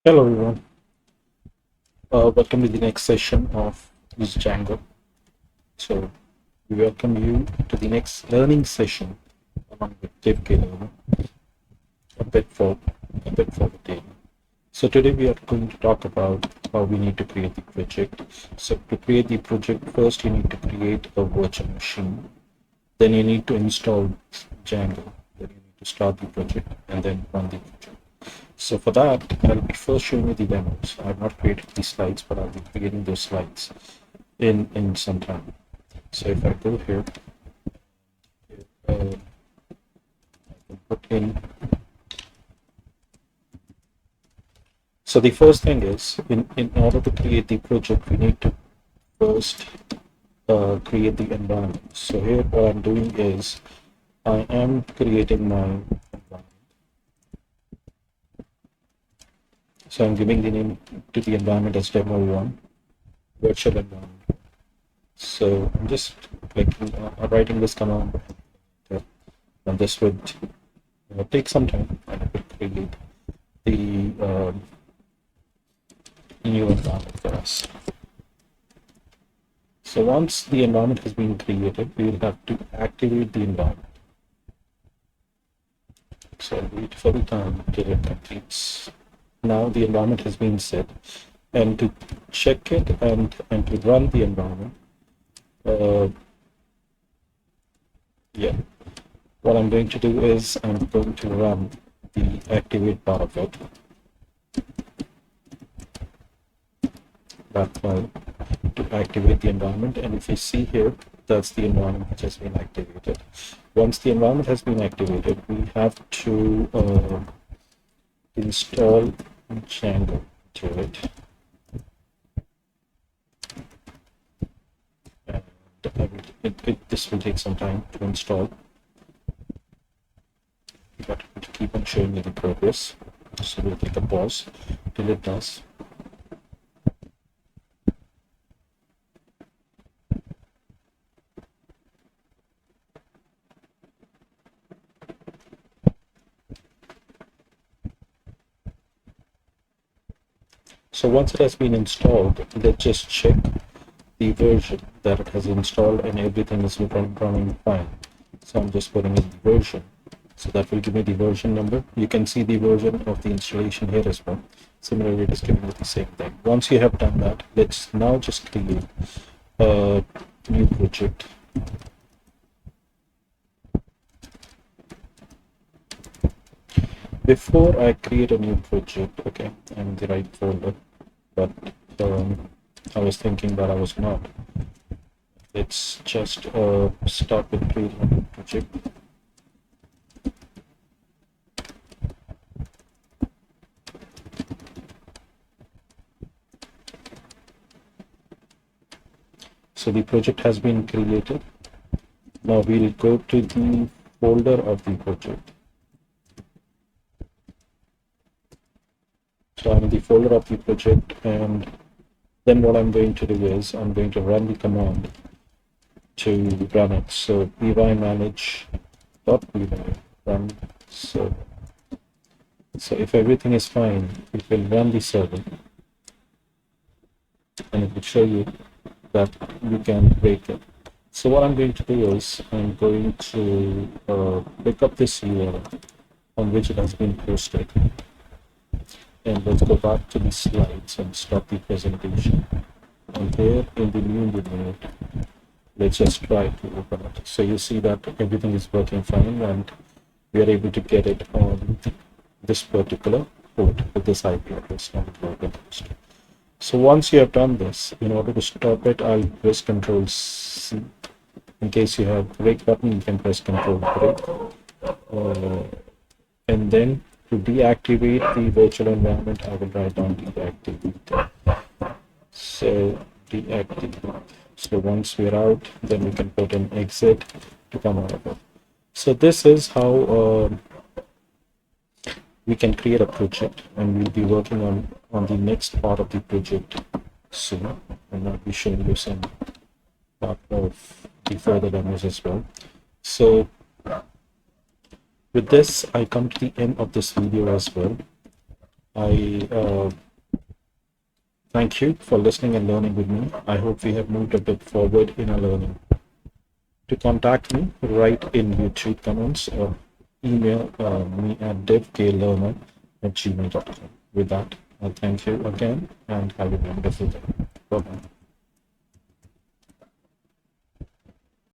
Hello everyone, welcome to the next session of this Django. So we welcome you to the next learning session along with Dev a bit for a bit for the day. So today we are going to talk about how we need to create the project. So to create the project, first you need to create a virtual machine. Then you need to install Django. Then you need to start the project and then run the project. So for that, I'll be first showing you the demos. I have not created these slides, but I'll be creating those slides in some time. So if I go here, I can put in. So the first thing is, in order to create the project, we need to first create the environment. So here what I'm doing is, I am creating my environment. So I'm giving the name to the environment as demo1, virtual environment. So I'm just clicking, writing this command, and this would take some time, and it will create the new environment for us. So once the environment has been created, we will have to activate the environment. So wait for the time till it completes. Now the environment has been set, and to check it and to run the environment, yeah, what I'm going to do is I'm going to run the activate part of it. That file to activate the environment, and if you see here, that's the environment which has been activated. Once the environment has been activated, we have to install Django to it, and this will take some time to install, but to keep on showing you the progress. So we'll take a pause till it does. So once it has been installed, let's just check the version that it has installed, and everything is running fine. So I'm just putting in the version. So that will give me the version number. You can see the version of the installation here as well. Similarly, it is giving me the same thing. Once you have done that, let's now just create a new project. Before I create a new project, okay, I'm in the right folder, but I was thinking that I was not. Let's just start with creating a new project. So the project has been created. Now we'll go to the folder of the project. So I'm in the folder of the project, and then what I'm going to do is I'm going to run the command to run it. So py manage .py run server. So if everything is fine, it will run the server, and it will show you that you can break it. So what I'm going to do is I'm going to pick up this URL on which it has been posted, and let's go back to the slides and stop the presentation. And here in the new unit, let's just try to open it. So you see that everything is working fine, and we are able to get it on this particular port with this IP address, not the local host. So once you have done this, in order to stop it, I'll press Control C. In case you have break button, you can press Control break. And then to deactivate the virtual environment, I will write down deactivate. So deactivate. So once we're out, then we can put an exit to come out of it. So this is how we can create a project, and we'll be working on the next part of the project soon, and I'll be showing you some part of the further demos as well. So with this, I come to the end of this video as well. I thank you for listening and learning with me. I hope we have moved a bit forward in our learning. To contact me, write in YouTube comments or email me at devklearner@gmail.com. With that, I thank you again and have a wonderful day. Bye bye.